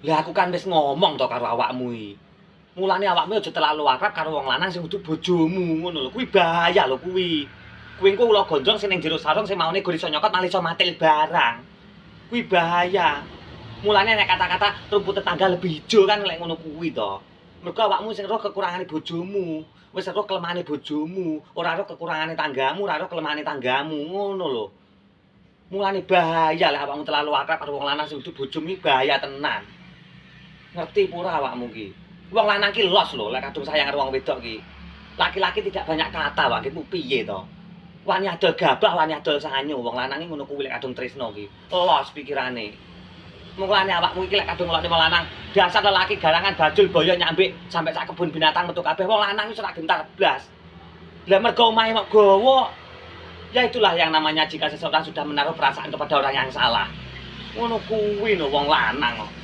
Lah aku kan wis ngomong to karo awakmu iki. Mulane awakmu aja terlalu akrab karo wong lanang sing kudu bojomu ngono lho. Kuwi bahaya lho kuwi. Kuwi engko ula gondrong sing ning jero sarung sing maune gur iso nyokot malah iso matil barang. Kuwi bahaya. Mulane nek kata-kata rumput tetangga lebih ijo kan lek ngono kuwi to. Mergo awakmu sing roh kekurangane bojomu, wis roh kelemahane bojomu, ora roh kekurangane tanggamu, ora roh kelemahane tanggamu, ngono lho. Mulane bahaya lek awakmu terlalu akrab karo wong lanang sing dudu bojomu iki bahaya tenan. Ngerti pura awakmu ki? Wong lanang ki los lho lek kadung sayang karo wong wedok ki. Laki-laki tidak banyak kata wae ki piye to? Wani adol gabah, wani adol sanyo, wong lanang ki ngono kuwi lek kadung tresno ki. Los pikirane. Mulane awakmu iki lek kadung ngelokne wong lanang, dasar lelaki garangan bajul boyo nyambik sampai sak kebun binatang metu kabeh wong lanang wis ora gentar blas. Lah mergo omahe mok gowo. Ya itulah yang namanya jika seseorang sudah menaruh perasaan kepada orang yang salah. Ngono kuwi lho wong lanang kok.